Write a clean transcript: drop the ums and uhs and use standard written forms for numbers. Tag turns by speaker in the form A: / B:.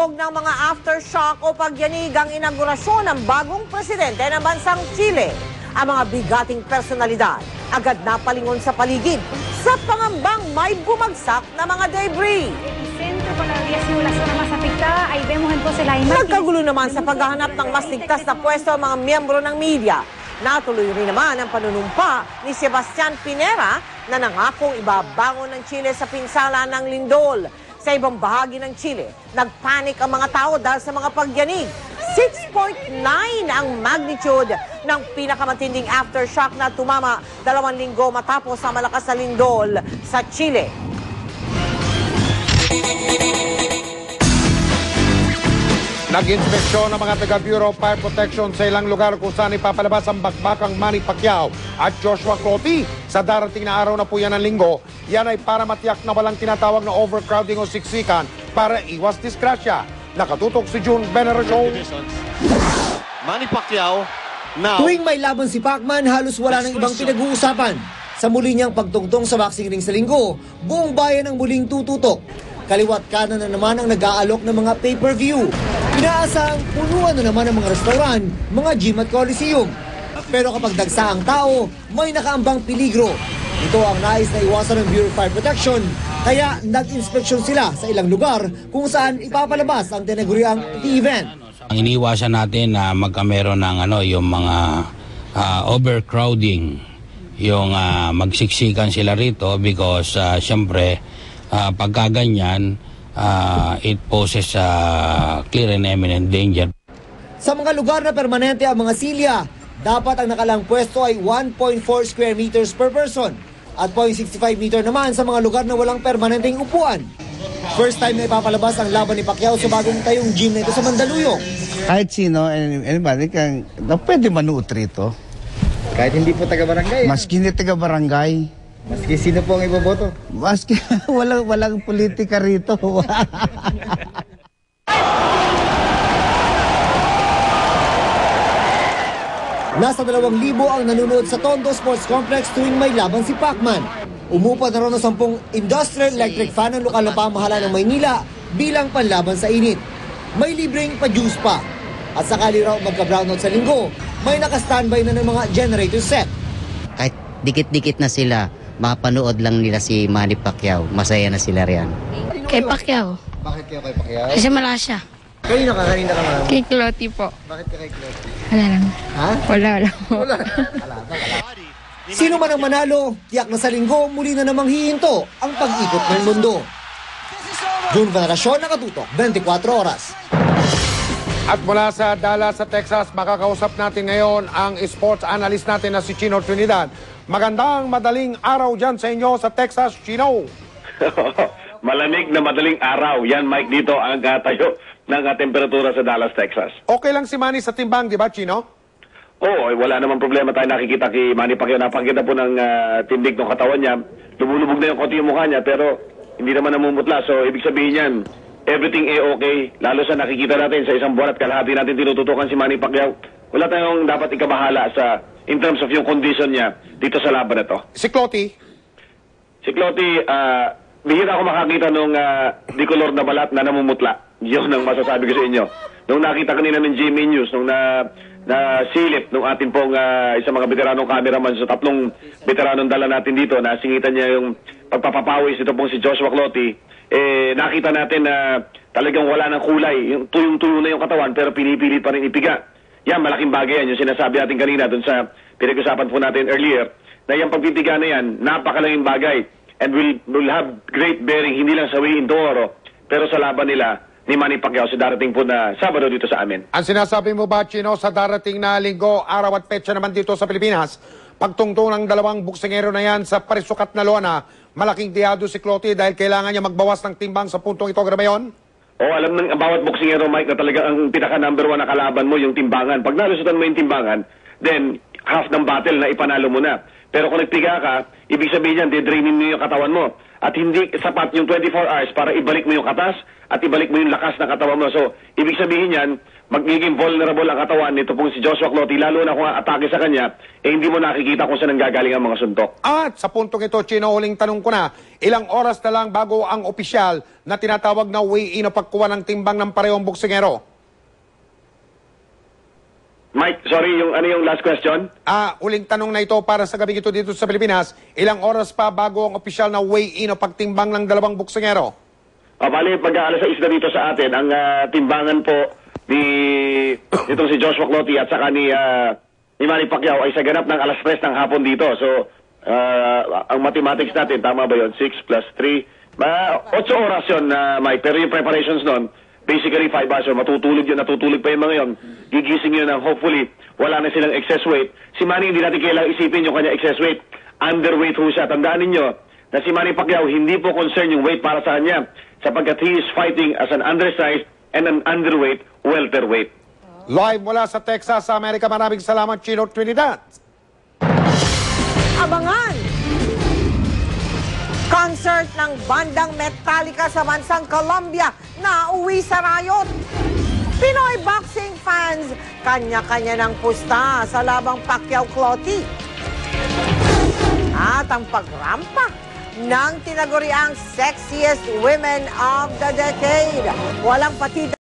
A: Sabog ng mga aftershock o pagyanig ang inaugurasyon ng bagong presidente ng bansang Chile. Ang mga bigating personalidad agad napalingon sa paligid sa pangambang may bumagsak na mga debris. Nagkagulo naman sa paghahanap ng mas ligtas na pwesto ang mga miyembro ng media. Natuloy rin naman ang panunumpa ni Sebastian Pinera na nangakong ibabangon ng Chile sa pinsala ng lindol. Sa ibang bahagi ng Chile, nagpanik ang mga tao dahil sa mga pagyanig. 6.9 ang magnitude ng pinakamatinding aftershock na tumama 2 linggo matapos ang malakas na lindol sa Chile.
B: Nag-inspeksyon ng mga taga-Bureau of Fire Protection sa ilang lugar kung saan ipapalabas ang bakbakang Manny Pacquiao at Joshua Clottey. Sa darating na araw na po yan ng linggo, yan ay para matiyak na walang tinatawag na overcrowding o siksikan para iwas disgrasya. Nakatutok si June Veneracion.
C: Manny Pacquiao now.
D: Tuwing may laban si Pacman, halos wala ng ibang pinag-uusapan. Sa muli niyang pagtungtong sa boxing ring sa linggo, buong bayan ang muling tututok. Kaliwat kanan na naman ang nag-aalok ng mga pay-per-view. Inaasang punuan na naman ang mga restaurant, mga gym at coliseum. Pero kapag dagsa ang tao, may nakaambang peligro. Ito ang nais na iwasan ng Bureau of Fire Protection. Kaya nag-inspeksyon sila sa ilang lugar kung saan ipapalabas ang tinaguriang event.
E: Ang iniwasan natin na magkameron ng yung mga overcrowding, yung magsiksikan sila rito because syempre pagka ganyan, it poses clear and imminent danger.
D: Sa mga lugar na permanente ang mga silya, dapat ang nakalang pwesto ay 1.4 square meters per person at 0.65 meter naman sa mga lugar na walang permanenteng upuan. First time na ipapalabas ang laban ni Pacquiao sa bagong tayong gym na ito sa Mandaluyong.
F: Kahit sino, anybody, pwede manood rito.
G: Kahit hindi po taga-barangay.
F: Maski hindi taga-barangay.
G: Maski sino po ang iboboto?
F: Maski walang politika rito.
D: Nasa 2,000 ang nanonood sa Tondo Sports Complex tuwing may laban si Pacman. Umupa na rin ng 10 industrial electric fan ang lokal na pamahalaan ng Maynila bilang panlaban sa init. May libreng pa-juice pa. At sakali raw magka-brownout sa linggo, may naka-standby na ng mga generator set.
H: Kahit dikit-dikit na sila, mapanood lang nila si Manny Pacquiao. Masaya na sila riyan.
I: Kay Pacquiao.
G: Bakit kayo kay Pacquiao?
I: Kasi malakas siya.
G: Kanina ka ma'am?
I: Kay Clottey po.
G: Bakit ka kay Clottey?
I: Wala lang.
G: Ha?
I: Wala lang.
G: Wala.
D: Sino man ang manalo, tiyak na sa linggo muli na namang hihinto ang pag-ikot ng mundo. June Veneracion, Nakatutok, 24 oras.
B: At mula sa Dallas sa Texas, makakausap natin ngayon ang sports analyst natin na si Chino Trinidad. Magandang madaling araw dyan sa inyo sa Texas, Chino.
J: Malamig na madaling araw. Yan, Mike, dito ang tayo ng temperatura sa Dallas, Texas.
B: Okay lang si Manny sa timbang, di ba, Chino?
J: Oo, wala namang problema tayo nakikita kay Manny Pacquiao. Napakita po ng tindig ng katawan niya. Lumulubog na yung konti yung mukha niya, pero hindi naman namumutla. So, ibig sabihin yan, everything okay. Lalo sa nakikita natin sa isang buwan at kalahati natin tinututukan si Manny Pacquiao. Wala tayong dapat ikabahala in terms of yung condition niya dito sa laban na to.
B: Si Clottey?
J: Si Clottey, bihira ako makakita nung dikolor na balat na namumutla. Yun ang masasabi ko sa inyo. Nung nakita kanina ng GMA News, nung na silip nung ating pong isang mga veteranong cameraman sa 3 veteranong dala natin dito, nasingitan niya yung pagpapapawis ito pong si Joshua Clottey, nakita natin na talagang wala ng kulay, yung tuyong-tuyo na yung katawan pero pinipilit pa rin ipiga. Yan, malaking bagay yan, yung sinasabi natin kanina dun sa pinag-usapan po natin earlier, na yung pagpipiga na yan, napakalaking bagay and will have great bearing hindi lang sa way in Toro, pero sa laban nila ni Manny Pacquiao sa darating po na Sabado dito sa amin.
B: Ang sinasabi mo ba, Chino, sa darating na linggo, araw at petsa naman dito sa Pilipinas, pagtungtong ng 2 boksingero na yan sa parisukat na lona, malaking diyado si Clottey dahil kailangan niya magbawas ng timbang sa puntong ito, grabe yun?
J: O, alam ng bawat boksingero, Mike, na talaga ang pinaka number 1 na kalaban mo, yung timbangan. Pag nalusutan mo yung timbangan, then half ng battle na ipanalo mo na. Pero kung nagpiga ka, ibig sabihin yan, dedrainin mo yung katawan mo. At hindi sapat yung 24 hours para ibalik mo yung katas at ibalik mo yung lakas ng katawan mo. So, ibig sabihin yan, magiging vulnerable ang katawan nito pong si Joshua Clottey, lalo na kung atake sa kanya, hindi mo nakikita kung saan nanggagaling ang mga suntok.
B: At sa puntong ito, Chino, huling tanong ko na, ilang oras na lang bago ang opisyal na tinatawag na weigh-in o pagkuha ng timbang ng parehong boksingero?
J: Mike, sorry, ano yung last question?
B: Huling tanong na ito para sa gabi ito dito sa Pilipinas, ilang oras pa bago ang opisyal na weigh-in o pagtimbang ng dalawang boksingero?
J: Bali, pag-aalas 6 na dito sa atin, ang timbangan po nitong si Joshua Clottey at saka ni Manny Pacquiao ay sa ganap ng alas 3 ng hapon dito. So, ang mathematics natin, tama ba yun? 6 plus 3, 8 oras yun, Mike. Pero yung preparations nun, basically 5 hours. So, natutulog pa yung mga yun. Gigising yun ng hopefully wala na silang excess weight. Si Manny, hindi natin kailangang isipin yung kanya excess weight. Underweight ho siya. Tandaan ninyo na si Manny Pacquiao, hindi po concern yung weight para sa kanya sapagkat he is fighting as an undersized and an underweight welterweight.
B: Live mula sa Texas, sa Amerika, maraming salamat, Chino Trinidad.
A: Abangan! Concert ng bandang Metallica sa bansang Colombia na uwi sa riot. Pinoy boxing fans, kanya-kanya ng pusta sa labang Pacquiao-Clottey. At ang pagrampa ng tinaguriang sexiest women of the decade. Walang patid